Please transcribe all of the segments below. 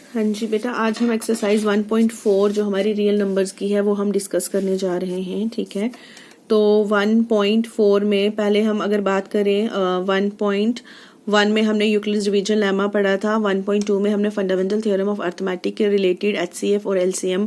हाँ जी बेटा, आज हम एक्सरसाइज 1.4 जो हमारी रियल नंबर्स की है वो हम डिस्कस करने जा रहे हैं। ठीक है, तो 1.4 में पहले हम अगर बात करें 1.1 में हमने यूक्लिड्स डिवीजन लेमा पढ़ा था। 1.2 में हमने फंडामेंटल थ्योरम ऑफ अर्थमेटिक के रिलेटेड HCF और LCM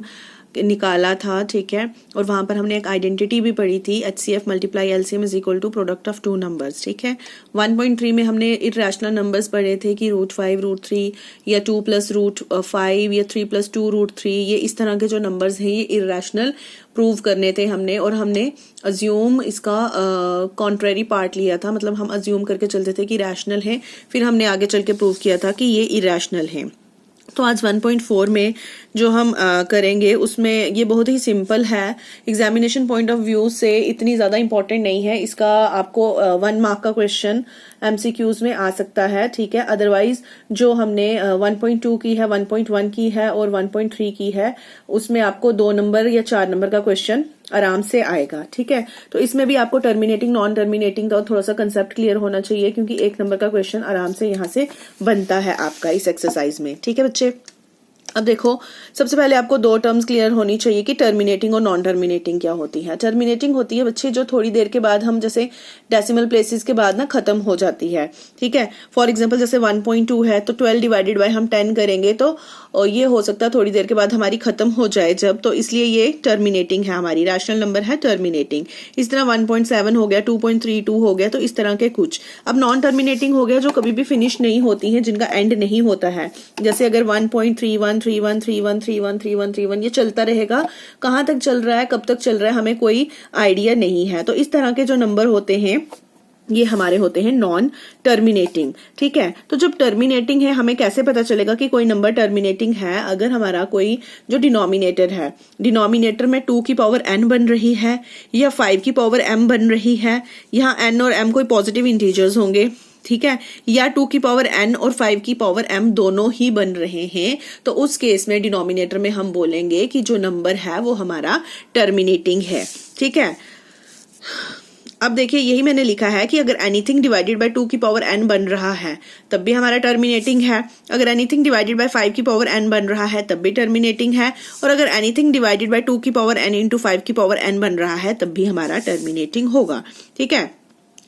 निकाला था। ठीक है, और वहां पर हमने एक आइडेंटिटी भी पढ़ी थी, HCF multiply LCM is equal to product of two numbers. ठीक है, 1.3 में हमने इरेशनल नंबर्स पढ़े थे कि √5 √3 या 2 + √5 या 3 + 2 √3, ये इस तरह के जो नंबर्स हैं ये इरेशनल प्रूव करने थे हमने, और हमने अज्यूम इसका कॉन्ट्रेरी पार्ट लिया था, मतलब हम अज्यूम करके चलते थे कि रैशनल है, फिर हमने आगे चल के प्रूव किया था कि ये इरेशनल है। तो आज 1.4 में जो हम करेंगे उसमें ये बहुत ही सिंपल है, एग्जामिनेशन पॉइंट ऑफ व्यू से इतनी ज़्यादा इंपॉर्टेंट नहीं है। इसका आपको 1 मार्क का क्वेश्चन MCQs में आ सकता है। ठीक है, अदरवाइज जो हमने 1.2 की है, 1.1 की है और 1.3 की है, उसमें आपको 2 नंबर या 4 नंबर का क्वेश्चन आराम से आएगा। ठीक है, तो इसमें भी आपको टर्मिनेटिंग नॉन टर्मिनेटिंग का थोड़ा सा कंसेप्ट क्लियर होना चाहिए, क्योंकि 1 नंबर का क्वेश्चन आराम से यहाँ से बनता है आपका इस एक्सरसाइज में। ठीक है बच्चे, अब देखो सबसे पहले आपको 2 टर्म्स क्लियर होनी चाहिए कि टर्मिनेटिंग और नॉन टर्मिनेटिंग क्या होती है। टर्मिनेटिंग होती है बच्चे जो थोड़ी देर के बाद हम जैसे डेसिमल प्लेसेस के बाद ना खत्म हो जाती है। ठीक है, फॉर एग्जांपल जैसे 1.2 है तो 12 डिवाइडेड बाय हम 10 करेंगे तो ये हो सकता है थोड़ी देर के बाद हमारी खत्म हो जाए जब, तो इसलिए ये टर्मिनेटिंग है, हमारी रैशनल नंबर है टर्मिनेटिंग। इस तरह 1.7 हो गया, 2.32 हो गया, तो इस तरह के कुछ। अब नॉन टर्मिनेटिंग हो गया जो कभी भी फिनिश नहीं होती है, जिनका एंड नहीं होता है, जैसे अगर 1.31 31 31 31 31 31 ये चलता रहेगा, कहाँ तक चल रहा है, कब तक चल रहा है, हमें कोई आइडिया नहीं है। तो इस तरह के जो नंबर होते हैं ये हमारे होते हैं नॉन टर्मिनेटिंग। ठीक है, तो जब टर्मिनेटिंग है हमें कैसे पता चलेगा कि कोई नंबर टर्मिनेटिंग है? अगर हमारा कोई जो डिनोमिनेटर है, डिनोमिनेटर में 2 की पावर n बन रही है या 5 की पावर m बन रही है, यहाँ n और m कोई पॉजिटिव इंटीजर्स होंगे, ठीक है, या 2 की पावर n और 5 की पावर m दोनों ही बन रहे हैं, तो उस केस में डिनोमिनेटर में हम बोलेंगे कि जो नंबर है वो हमारा टर्मिनेटिंग है। ठीक है, अब देखिए यही मैंने लिखा है कि अगर एनीथिंग डिवाइडेड बाय 2 की पावर n बन रहा है तब भी हमारा टर्मिनेटिंग है, अगर एनीथिंग डिवाइडेड बाय 5 की पावर n बन रहा है तब भी टर्मिनेटिंग है, और अगर एनीथिंग डिवाइडेड बाय 2 की पावर n इंटू 5 की पावर n बन रहा है तब भी हमारा टर्मिनेटिंग होगा। ठीक है,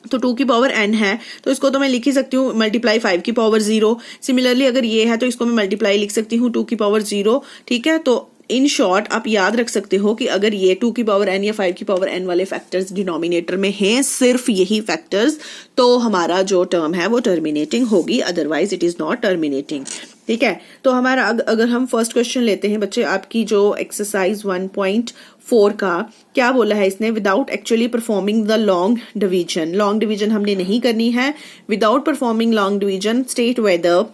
तो 2 की पावर n है तो इसको तो मैं लिख ही सकती हूँ मल्टीप्लाई 5 की पावर 0। सिमिलरली अगर ये है तो इसको मैं मल्टीप्लाई लिख सकती हूँ 2 की पावर 0। ठीक है, तो इन शॉर्ट आप याद रख सकते हो कि अगर ये 2 की पावर n या 5 की पावर n वाले फैक्टर्स डिनोमिनेटर में हैं, सिर्फ यही फैक्टर्स, तो हमारा जो टर्म है वो टर्मिनेटिंग होगी, otherwise it is not terminating. ठीक है, तो हमारा अगर हम फर्स्ट क्वेश्चन लेते हैं बच्चे, आपकी जो एक्सरसाइज 1.4 का क्या बोला है इसने, without actually performing the long division. Long division हमने नहीं करनी है। Without performing long division state whether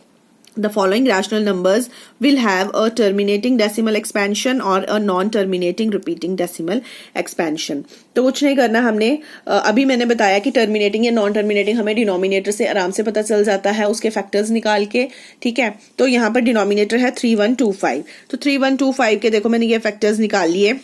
the following rational numbers will have a terminating decimal expansion or a non-terminating repeating decimal expansion। तो कुछ नहीं करना हमने, अभी मैंने बताया कि टर्मिनेटिंग या नॉन टर्मिनेटिंग हमें डिनोमिनेटर से आराम से पता चल जाता है, उसके फैक्टर्स निकाल के। ठीक है, तो यहाँ पर डिनोमिनेटर है 3125, तो 3125 के देखो मैंने ये फैक्टर्स निकाल लिए,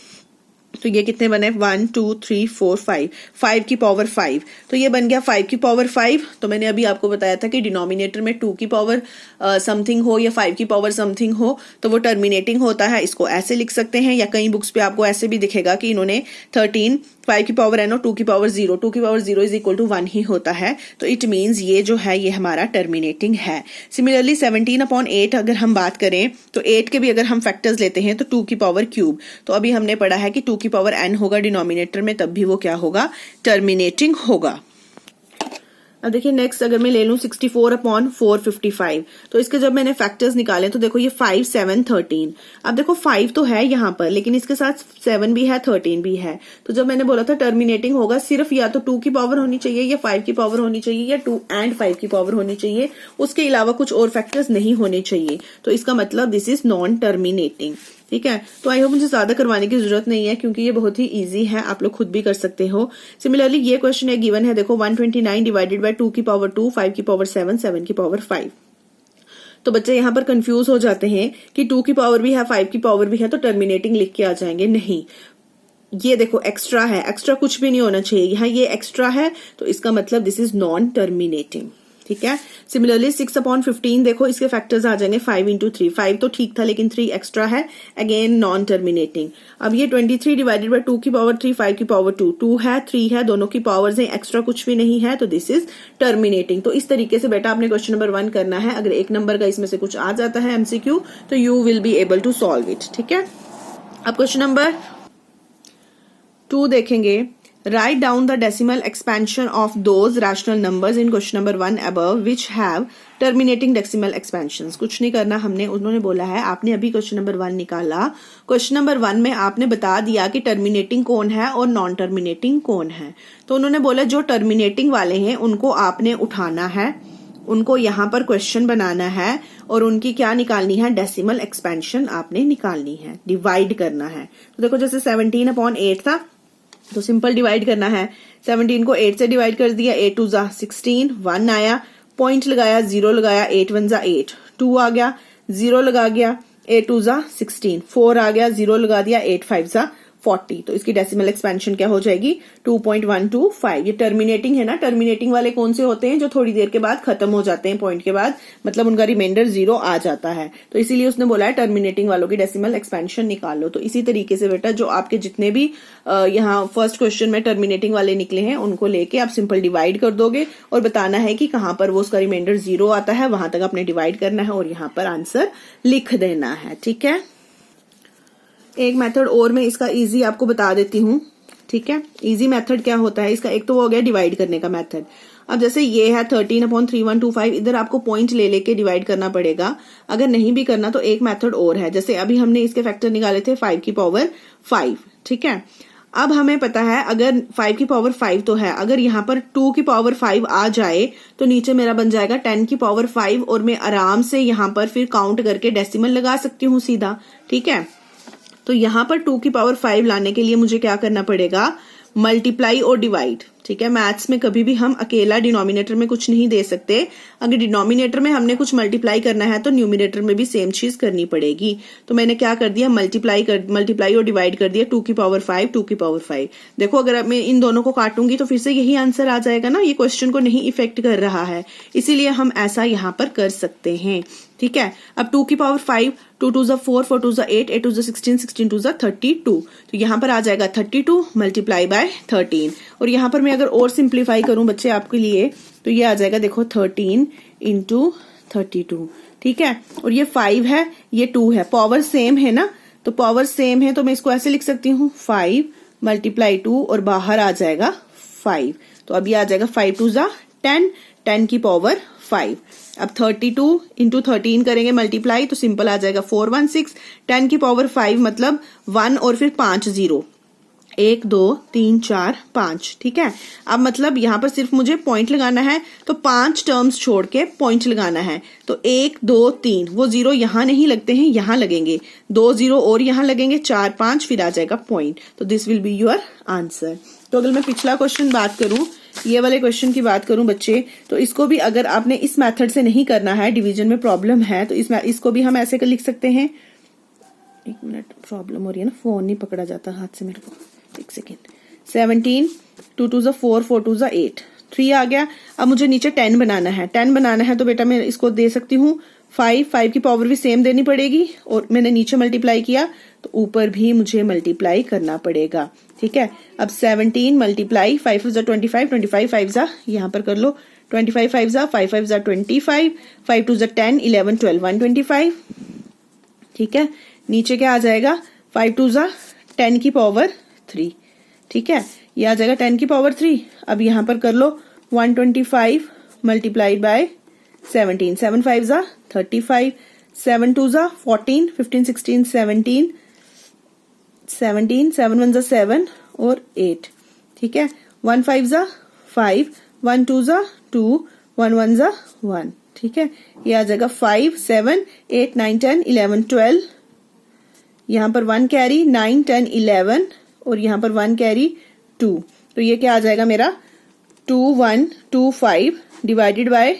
तो ये कितने बने 1 2 3 4 5, 5 की पावर 5, तो ये बन गया 5 की पावर 5। तो मैंने अभी आपको बताया था कि डिनोमिनेटर में 2 की पावर समथिंग हो या 5 की पावर समथिंग हो तो वो टर्मिनेटिंग होता है। इसको ऐसे लिख सकते हैं, या कई बुक्स पे आपको ऐसे भी दिखेगा कि इन्होंने 13 5 की पावर n और 2 की पावर 0, 2 की पावर 0 इज इक्वल टू 1 ही होता है, तो इट मीन्स ये जो है ये हमारा टर्मिनेटिंग है। सिमिलरली 17/8 अगर हम बात करें तो 8 के भी अगर हम फैक्टर्स लेते हैं तो 2 की पावर क्यूब, तो अभी हमने पढ़ा है कि 2 की पावर n होगा डिनोमिनेटर में, तब भी वो क्या होगा, टर्मिनेटिंग होगा। अब देखिए नेक्स्ट अगर मैं ले लूं 64/455, तो इसके जब मैंने फैक्टर्स निकाले तो देखो ये 5 7 13, अब देखो 5 तो है यहाँ पर लेकिन इसके साथ 7 भी है 13 भी है, तो जब मैंने बोला था टर्मिनेटिंग होगा सिर्फ या तो 2 की पावर होनी चाहिए या 5 की पावर होनी चाहिए या 2 and 5 की पावर होनी चाहिए, उसके अलावा कुछ और फैक्टर्स नहीं होने चाहिए, तो इसका मतलब दिस इज नॉन टर्मिनेटिंग। ठीक है, तो आई होप मुझे ज्यादा करवाने की जरूरत नहीं है क्योंकि ये बहुत ही इजी है, आप लोग खुद भी कर सकते हो। सिमिलरली ये क्वेश्चन है गिवन है, देखो 129 डिवाइडेड बाय 2 की पावर 2, 5 की पावर 7, 7 की पावर 5। तो बच्चे यहाँ पर कंफ्यूज हो जाते हैं कि 2 की पावर भी है 5 की पावर भी है तो टर्मिनेटिंग लिख के आ जाएंगे, नहीं, ये देखो एक्स्ट्रा है, एक्स्ट्रा कुछ भी नहीं होना चाहिए, यहाँ ये एक्स्ट्रा है तो इसका मतलब दिस इज नॉन टर्मिनेटिंग। ठीक है। सिमिलरली 6/15 देखो इसके फैक्टर्स आ जाएंगे 5 इंटू 3, 5 तो ठीक था लेकिन 3 एक्स्ट्रा है, अगेन नॉन टर्मिनेटिंग। अब ये 23 डिवाइडेड बाय 2 की पावर 3, 5 की पावर 2, 2 है 3 है, दोनों की पावर्स हैं, एक्स्ट्रा कुछ भी नहीं है, तो दिस इज टर्मिनेटिंग। तो इस तरीके से बेटा आपने क्वेश्चन नंबर 1 करना है। अगर एक नंबर का इसमें से कुछ आ जाता है एमसीक्यू तो you will be able to solve it. ठीक है, अब क्वेश्चन नंबर 2 देखेंगे। Write down the decimal expansion of those rational numbers in question number 1 above which have terminating decimal expansions। कुछ नहीं करना हमने, उन्होंने बोला है आपने अभी क्वेश्चन नंबर 1 निकाला, क्वेश्चन नंबर 1 में आपने बता दिया कि टर्मिनेटिंग कौन है और नॉन टर्मिनेटिंग कौन है। तो उन्होंने बोला जो टर्मिनेटिंग वाले हैं उनको आपने उठाना है, उनको यहाँ पर क्वेश्चन बनाना है और उनकी क्या निकालनी है, डेसिमल एक्सपेंशन आपने निकालनी है, डिवाइड करना है। तो देखो जैसे 17/8 था तो सिंपल डिवाइड करना है, 17 को 8 से डिवाइड कर दिया, 8 2 जा 16, 1 आया, पॉइंट लगाया, 0 लगाया, 8 1 जा 8, 2 आ गया, 0 लगा गया, 8 2 जा 16, 4 आ गया, 0 लगा दिया, 8 5 जा 40। तो इसकी डेसिमल एक्सपेंशन क्या हो जाएगी, 2.125। ये टर्मिनेटिंग है ना, टर्मिनेटिंग वाले कौन से होते हैं, जो थोड़ी देर के बाद खत्म हो जाते हैं पॉइंट के बाद, मतलब उनका रिमाइंडर 0 आ जाता है। तो इसीलिए उसने बोला है टर्मिनेटिंग वालों की डेसिमल एक्सपेंशन निकालो। तो इसी तरीके से बेटा जो आपके जितने भी यहाँ फर्स्ट क्वेश्चन में टर्मिनेटिंग वाले निकले हैं उनको लेके आप सिंपल डिवाइड कर दोगे और बताना है कि कहाँ पर वो उसका रिमाइंडर 0 आता है, वहां तक आपने डिवाइड करना है और यहाँ पर आंसर लिख देना है। ठीक है, एक मेथड और मैं इसका इजी आपको बता देती हूँ। ठीक है, इजी मेथड क्या होता है इसका, एक तो वो हो गया डिवाइड करने का मेथड। अब जैसे ये है 13/3125, इधर आपको पॉइंट ले लेके डिवाइड करना पड़ेगा। अगर नहीं भी करना तो एक मेथड और है, जैसे अभी हमने इसके फैक्टर निकाले थे 5 की पावर 5। ठीक है, अब हमें पता है अगर 5 की पावर 5 तो है, अगर यहाँ पर 2 की पावर 5 आ जाए तो नीचे मेरा बन जाएगा 10 की पावर 5 और मैं आराम से यहाँ पर फिर काउंट करके डेसिमल लगा सकती हूँ सीधा। ठीक है, तो यहां पर 2 की पावर 5 लाने के लिए मुझे क्या करना पड़ेगा, मल्टीप्लाई और डिवाइड। ठीक है, मैथ्स में कभी भी हम अकेला डिनोमिनेटर में कुछ नहीं दे सकते। अगर डिनोमिनेटर में हमने कुछ मल्टीप्लाई करना है तो न्यूमिनेटर में भी सेम चीज करनी पड़ेगी। तो मैंने क्या कर दिया, मल्टीप्लाई और डिवाइड कर दिया, 2 की पावर 5, 2 की पावर 5। देखो अगर मैं इन दोनों को काटूंगी तो फिर से यही आंसर आ जाएगा ना, ये क्वेश्चन को नहीं इफेक्ट कर रहा है, इसीलिए हम ऐसा यहाँ पर कर सकते हैं। ठीक है, अब 2 की पावर 5, 2 2 जा 4, 4 2 जा 8, 8 2 जा 16, 16 2 जा 32। तो यहाँ पर आ जाएगा 32 मल्टीप्लाई बाय 13। और यहाँ पर मैं अगर और सिंप्लीफाई करूं बच्चे आपके लिए तो ये आ जाएगा देखो 13 इंटू 32। ठीक है, और ये 5 है, ये 2 है, पावर सेम है ना, तो पावर सेम है तो मैं इसको ऐसे लिख सकती हूँ 5 मल्टीप्लाई 2 और बाहर आ जाएगा 5। तो अब ये आ जाएगा 5 2 जा 10, 10 की पावर 5। अब 32 इंटू 13 करेंगे मल्टीप्लाई तो सिंपल आ जाएगा 416, 10 की पावर 5 मतलब 1 और फिर 5 0, 1 2 3 4 5। ठीक है, अब मतलब यहाँ पर सिर्फ मुझे पॉइंट लगाना है, तो 5 टर्म्स छोड़ के पॉइंट लगाना है। तो 1 2 3, वो 0 यहाँ नहीं लगते हैं, यहाँ लगेंगे, 2 0 और यहाँ लगेंगे, 4 5, फिर आ जाएगा पॉइंट। तो this will be your answer. तो अगर मैं पिछला क्वेश्चन बात करूं, ये वाले क्वेश्चन की बात करूं बच्चे, तो इसको भी अगर आपने इस मेथड से नहीं करना है, डिवीजन में प्रॉब्लम है, तो इसको भी हम ऐसे कर लिख सकते हैं। एक मिनट, प्रॉब्लम हो रही है ना, फोन नहीं पकड़ा जाता हाथ से मेरे को, एक सेकेंड। 17, 2 2 जा 4, 4 2 जा 8, 3 आ गया। अब मुझे नीचे 10 बनाना है, 10 बनाना है तो बेटा मैं इसको दे सकती हूँ 5, 5 की पावर भी सेम देनी पड़ेगी, और मैंने नीचे मल्टीप्लाई किया तो ऊपर भी मुझे मल्टीप्लाई करना पड़ेगा। ठीक है, अब 17 मल्टीप्लाई 5 जा 25, 25 5 जा यहाँ पर कर लो, 25 5 जा 5 5 जा 25, 5 2 जा 10, 11 12 125। ठीक है, नीचे क्या आ जाएगा, 5 2 जा 10 की पावर 3। ठीक है, ये आ जाएगा 10 की पावर 3। अब यहाँ पर कर लो 125 मल्टीप्लाई बाय 17, 7 5 जा 35, 7 2 जा 14, 15 16 17, 17, 7 1 जा 7 और 8। ठीक है, 1 5 जा 5, 1 2 जा 2, 1 1 जा 1। ठीक है, ये आ जाएगा 5 7 8 9 10 11 12, यहाँ पर 1 कैरी 9 10 11 और यहाँ पर 1 कैरी 2। तो ये क्या आ जाएगा मेरा 2125 डिवाइडेड बाय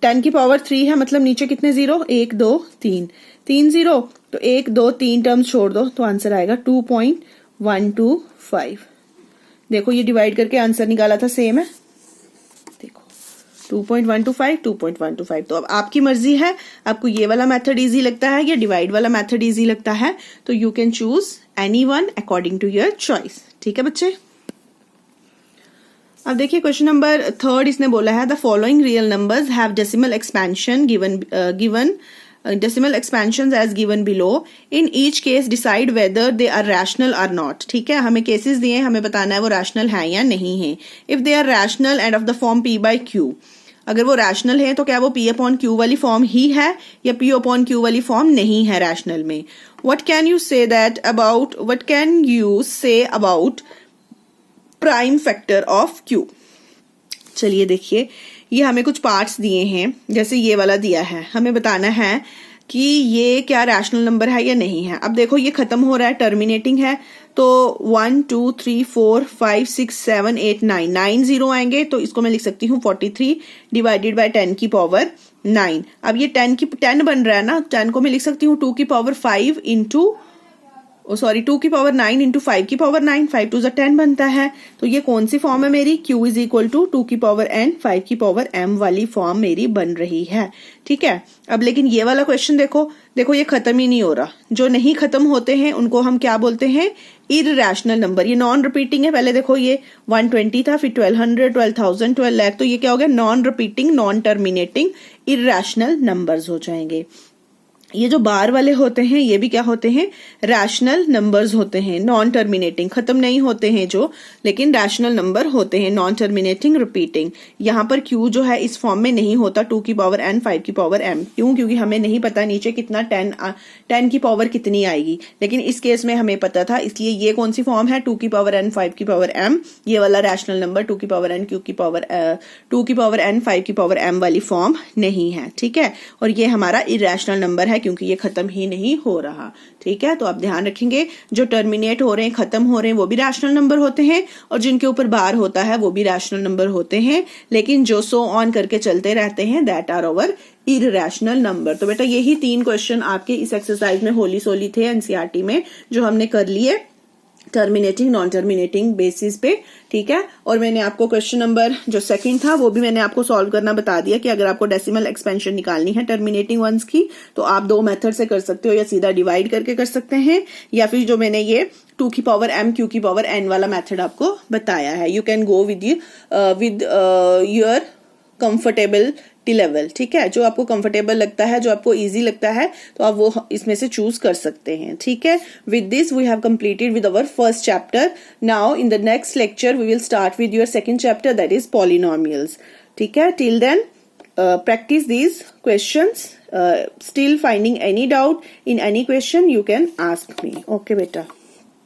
10 की पावर 3 है, मतलब नीचे कितने 0, 1 2 3, 3 0, तो 1 2 3 टर्म्स छोड़ दो तो आंसर आएगा 2.125। देखो ये डिवाइड करके आंसर निकाला था, सेम है। देखो 2.125 2.125। तो अब आपकी मर्जी है, आपको ये वाला मेथड इजी लगता है या डिवाइड वाला मेथड इजी लगता है, तो you can choose any one according to your choice. ठीक है बच्चे। अब देखिए क्वेश्चन नंबर 3 इसने बोला है the following real numbers have decimal expansion given decimal expansions as given below. In each case decide whether they are rational or not. ठीक है, हमें केसेस दिए, हमें बताना है वो रैशनल है या नहीं है। If they are rational and of the form p by q, अगर वो रैशनल है तो क्या वो p upon q वाली फॉर्म ही है या p upon q वाली फॉर्म नहीं है रैशनल में। What can you say about prime factor of q? चलिए देखिए, ये हमें कुछ पार्ट्स दिए हैं, जैसे ये वाला दिया है, हमें बताना है कि ये क्या रैशनल नंबर है या नहीं है। अब देखो ये खत्म हो रहा है, टर्मिनेटिंग है, तो 1 2 3 4 5 6 7 8 9 9 जीरो आएंगे, तो इसको मैं लिख सकती हूँ 43 डिवाइडेड बाय 10 की पावर 9। अब ये 10 बन रहा है ना, 10 को मैं लिख सकती हूँ 2 की पावर 5 इंटू 2 की पावर 9 इंटू 5 की पावर 9, 5 2 10 बनता है। तो ये कौन सी फॉर्म है मेरी, q इज इक्वल टू 2 की पावर n 5 की पावर m वाली फॉर्म मेरी बन रही है। ठीक है, अब लेकिन ये वाला क्वेश्चन देखो ये खत्म ही नहीं हो रहा। जो नहीं खत्म होते हैं उनको हम क्या बोलते हैं, इररैशनल नंबर। ये नॉन रिपीटिंग है, पहले देखो ये 120 था, फिर 1200 12,000 12 लाख, तो ये क्या हो गया, non repeating non terminating irrational numbers हो जाएंगे। ये जो बार वाले होते हैं ये भी क्या होते हैं, रैशनल नंबर्स होते हैं, नॉन टर्मिनेटिंग, खत्म नहीं होते हैं जो, लेकिन रैशनल नंबर होते हैं, नॉन टर्मिनेटिंग रिपीटिंग। यहाँ पर q जो है इस फॉर्म में नहीं होता, 2 की पावर n 5 की पावर m। क्यों, क्योंकि हमें नहीं पता नीचे कितना 10 की पावर कितनी आएगी, लेकिन इस केस में हमें पता था, इसलिए ये कौन सी फॉर्म है, 2 की पावर n 5 की पावर m, ये वाला रैशनल नंबर 2 की पावर n q की पावर 2 की पावर n 5 की पावर m वाली फॉर्म नहीं है। ठीक है, और ये हमारा इरैशनल नंबर है क्योंकि ये खत्म ही नहीं हो रहा। ठीक है, तो आप ध्यान रखेंगे जो टर्मिनेट हो रहे हैं, खत्म हो रहे हैं, वो भी रैशनल नंबर होते हैं, और जिनके ऊपर बार होता है वो भी रैशनल नंबर होते हैं, लेकिन जो सो ऑन करके चलते रहते हैं that are over irrational number. तो बेटा यही 3 क्वेश्चन आपके इस एक्सरसाइज में होली सोली थे एनसीईआरटी में, जो हमने कर लिए टर्मिनेटिंग नॉन टर्मिनेटिंग बेसिस पे। ठीक है, और मैंने आपको क्वेश्चन नंबर जो 2 था वो भी मैंने आपको सॉल्व करना बता दिया कि अगर आपको डेसिमल एक्सपेंशन निकालनी है टर्मिनेटिंग वंस की, तो आप 2 मेथड से कर सकते हो, या सीधा डिवाइड करके कर सकते हैं, या फिर जो मैंने ये 2 की पावर m q की पावर n वाला मेथड आपको बताया है। You can go with your comfortability level. ठीक है, जो आपको कंफर्टेबल लगता है, जो आपको इजी लगता है, तो आप वो इसमें से चूज कर सकते हैं। ठीक है, with this we have completed with our first chapter. Now in the next lecture we will start with your second chapter, that is polynomials. ठीक है, till then practice these questions. Still finding any doubt in any question, you can ask me. Okay beta.